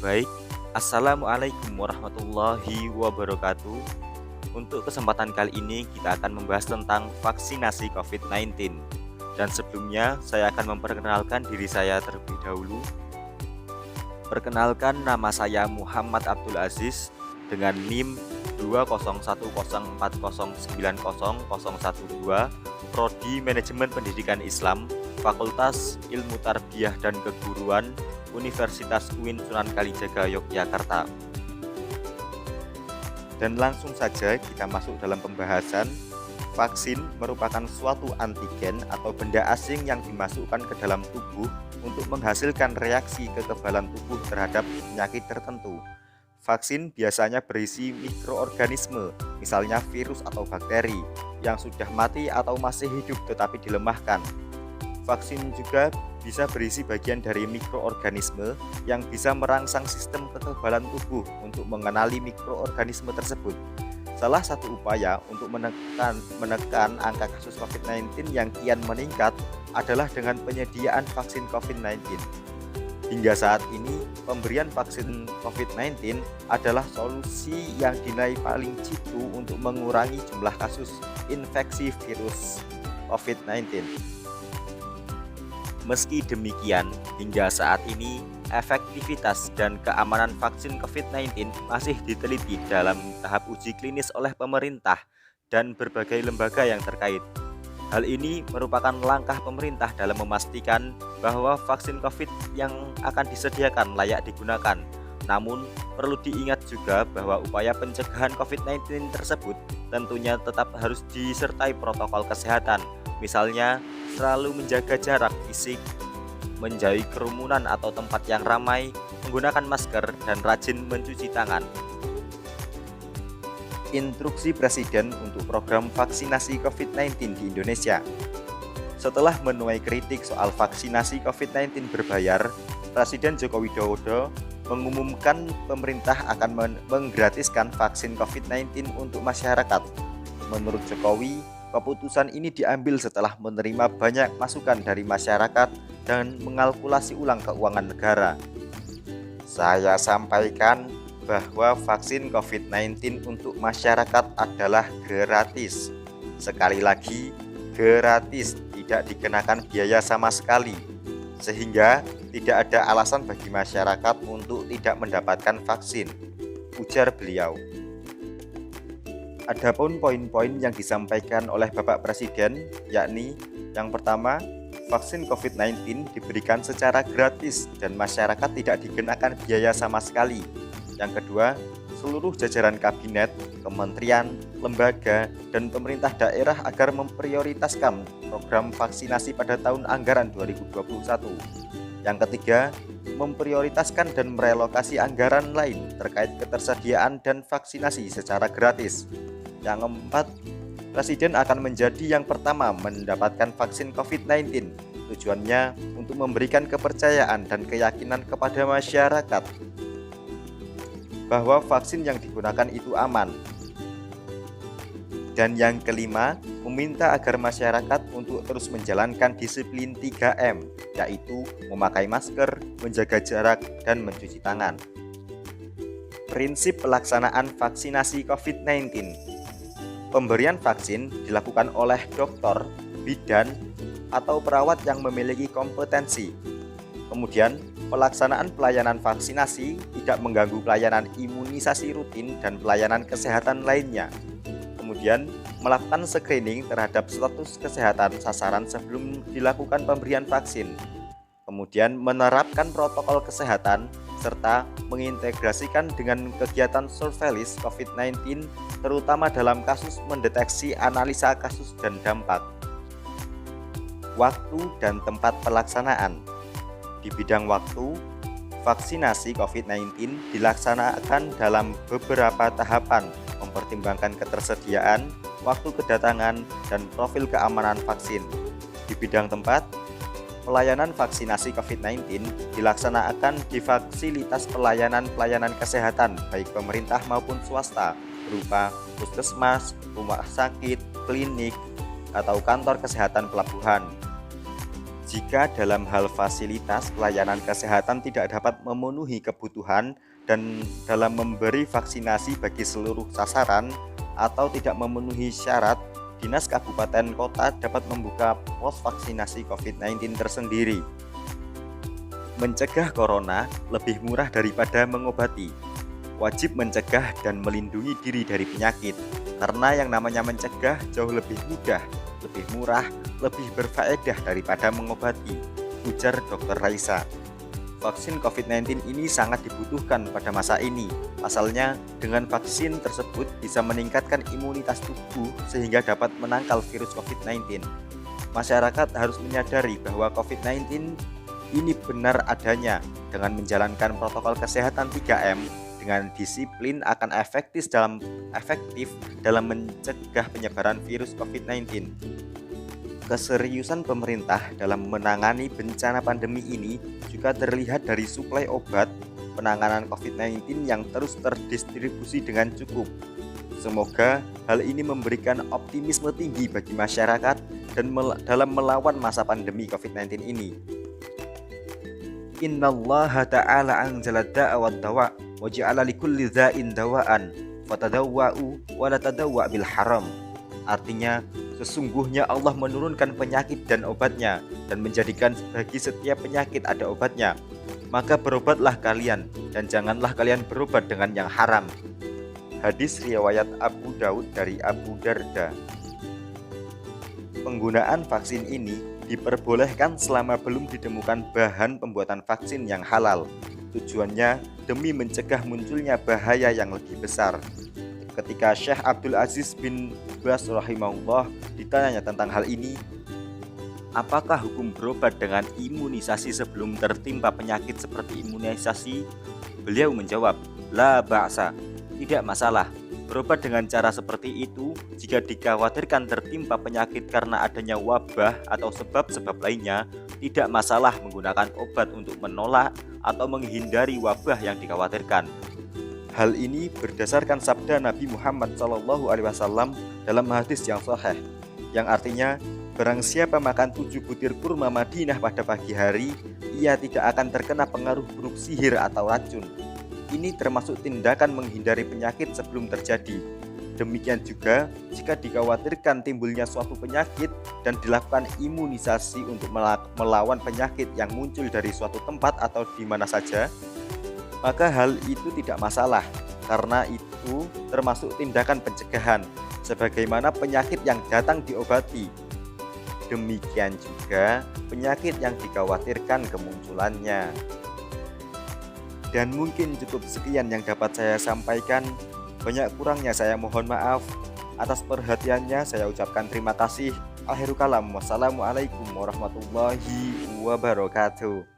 Baik, Assalamualaikum warahmatullahi wabarakatuh. Untuk kesempatan kali ini kita akan membahas tentang vaksinasi COVID-19. Dan sebelumnya saya akan memperkenalkan diri saya terlebih dahulu. Perkenalkan, nama saya Muhammad Abdul Aziz dengan NIM 20104090012, Prodi Manajemen Pendidikan Islam, Fakultas Ilmu Tarbiyah dan Keguruan, Universitas UIN Sunan Kalijaga, Yogyakarta. Dan langsung saja kita masuk dalam pembahasan. Vaksin merupakan suatu antigen atau benda asing yang dimasukkan ke dalam tubuh untuk menghasilkan reaksi kekebalan tubuh terhadap penyakit tertentu. Vaksin biasanya berisi mikroorganisme, misalnya virus atau bakteri, yang sudah mati atau masih hidup tetapi dilemahkan. Vaksin juga bisa berisi bagian dari mikroorganisme yang bisa merangsang sistem kekebalan tubuh untuk mengenali mikroorganisme tersebut. Salah satu upaya untuk menekan angka kasus COVID-19 yang kian meningkat adalah dengan penyediaan vaksin COVID-19. Hingga saat ini, pemberian vaksin COVID-19 adalah solusi yang dinilai paling jitu untuk mengurangi jumlah kasus infeksi virus COVID-19. Meski demikian, hingga saat ini efektivitas dan keamanan vaksin COVID-19 masih diteliti dalam tahap uji klinis oleh pemerintah dan berbagai lembaga yang terkait. Hal ini merupakan langkah pemerintah dalam memastikan bahwa vaksin COVID yang akan disediakan layak digunakan. Namun, perlu diingat juga bahwa upaya pencegahan COVID-19 tersebut tentunya tetap harus disertai protokol kesehatan. Misalnya, selalu menjaga jarak fisik, menjauhi kerumunan atau tempat yang ramai, menggunakan masker, dan rajin mencuci tangan. Instruksi Presiden untuk program vaksinasi COVID-19 di Indonesia. Setelah menuai kritik soal vaksinasi COVID-19 berbayar, Presiden Joko Widodo mengumumkan pemerintah akan menggratiskan vaksin COVID-19 untuk masyarakat. Menurut Jokowi, keputusan ini diambil setelah menerima banyak masukan dari masyarakat dan mengalkulasi ulang keuangan negara. Saya sampaikan bahwa vaksin COVID-19 untuk masyarakat adalah gratis. Sekali lagi, gratis, tidak dikenakan biaya sama sekali. Sehingga tidak ada alasan bagi masyarakat untuk tidak mendapatkan vaksin, ujar beliau. Adapun poin-poin yang disampaikan oleh Bapak Presiden, yakni yang pertama, vaksin COVID-19 diberikan secara gratis dan masyarakat tidak dikenakan biaya sama sekali. Yang kedua, seluruh jajaran kabinet, kementerian, lembaga, dan pemerintah daerah agar memprioritaskan program vaksinasi pada tahun anggaran 2021. Yang ketiga, memprioritaskan dan merelokasi anggaran lain terkait ketersediaan dan vaksinasi secara gratis. Yang keempat, Presiden akan menjadi yang pertama mendapatkan vaksin COVID-19. Tujuannya untuk memberikan kepercayaan dan keyakinan kepada masyarakat bahwa vaksin yang digunakan itu aman. Dan yang kelima, meminta agar masyarakat untuk terus menjalankan disiplin 3M, yaitu memakai masker, menjaga jarak, dan mencuci tangan. Prinsip pelaksanaan vaksinasi COVID-19. Pemberian vaksin dilakukan oleh dokter, bidan, atau perawat yang memiliki kompetensi. Kemudian, pelaksanaan pelayanan vaksinasi tidak mengganggu pelayanan imunisasi rutin dan pelayanan kesehatan lainnya. Kemudian, melakukan screening terhadap status kesehatan sasaran sebelum dilakukan pemberian vaksin. Kemudian, menerapkan protokol kesehatan serta mengintegrasikan dengan kegiatan surveillance COVID-19 terutama dalam kasus mendeteksi analisa kasus dan dampak. Waktu dan tempat pelaksanaan. Di bidang waktu, vaksinasi COVID-19 dilaksanakan dalam beberapa tahapan, mempertimbangkan ketersediaan, waktu kedatangan, dan profil keamanan vaksin. Di bidang tempat, pelayanan vaksinasi COVID-19 dilaksanakan di fasilitas pelayanan kesehatan baik pemerintah maupun swasta berupa puskesmas, rumah sakit, klinik, atau kantor kesehatan pelabuhan. Jika dalam hal fasilitas pelayanan kesehatan tidak dapat memenuhi kebutuhan dan dalam memberi vaksinasi bagi seluruh sasaran atau tidak memenuhi syarat, Dinas Kabupaten Kota dapat membuka pos vaksinasi COVID-19 tersendiri. Mencegah corona lebih murah daripada mengobati. Wajib mencegah dan melindungi diri dari penyakit, karena yang namanya mencegah jauh lebih mudah, lebih murah, lebih berfaedah daripada mengobati, ujar Dr. Raisa. Vaksin COVID-19 ini sangat dibutuhkan pada masa ini. Pasalnya, dengan vaksin tersebut bisa meningkatkan imunitas tubuh sehingga dapat menangkal virus COVID-19. Masyarakat harus menyadari bahwa COVID-19 ini benar adanya. Dengan menjalankan protokol kesehatan 3M dengan disiplin akan efektif dalam mencegah penyebaran virus COVID-19. Keseriusan pemerintah dalam menangani bencana pandemi ini juga terlihat dari suplai obat penanganan COVID-19 yang terus terdistribusi dengan cukup. Semoga hal ini memberikan optimisme tinggi bagi masyarakat dan dalam melawan masa pandemi COVID-19 ini. Innallaha ta'ala anzala da'a wad dawa wa ja'ala likulli dha'in dawa'an fatadawwa'u wa la tadawwa' bil haram. Artinya, sesungguhnya Allah menurunkan penyakit dan obatnya dan menjadikan bagi setiap penyakit ada obatnya. Maka berobatlah kalian dan janganlah kalian berobat dengan yang haram. Hadis riwayat Abu Daud dari Abu Darda. Penggunaan vaksin ini diperbolehkan selama belum ditemukan bahan pembuatan vaksin yang halal. Tujuannya demi mencegah munculnya bahaya yang lebih besar. Ketika Syekh Abdul Aziz bin Baz rahimahullah ditanya tentang hal ini, apakah hukum berobat dengan imunisasi sebelum tertimpa penyakit seperti imunisasi? Beliau menjawab, la ba'sa, tidak masalah. Berobat dengan cara seperti itu jika dikhawatirkan tertimpa penyakit karena adanya wabah atau sebab-sebab lainnya, tidak masalah menggunakan obat untuk menolak atau menghindari wabah yang dikhawatirkan. Hal ini berdasarkan sabda Nabi Muhammad SAW dalam hadis yang sahih, yang artinya, barang siapa makan 7 butir kurma Madinah pada pagi hari, ia tidak akan terkena pengaruh buruk sihir atau racun. Ini termasuk tindakan menghindari penyakit sebelum terjadi. Demikian juga jika dikhawatirkan timbulnya suatu penyakit dan dilakukan imunisasi untuk melawan penyakit yang muncul dari suatu tempat atau di mana saja, maka hal itu tidak masalah, karena itu termasuk tindakan pencegahan, sebagaimana penyakit yang datang diobati. Demikian juga penyakit yang dikhawatirkan kemunculannya. Dan mungkin cukup sekian yang dapat saya sampaikan. Banyak kurangnya saya mohon maaf. Atas perhatiannya saya ucapkan terima kasih. Akhirul kalam, wassalamualaikum warahmatullahi wabarakatuh.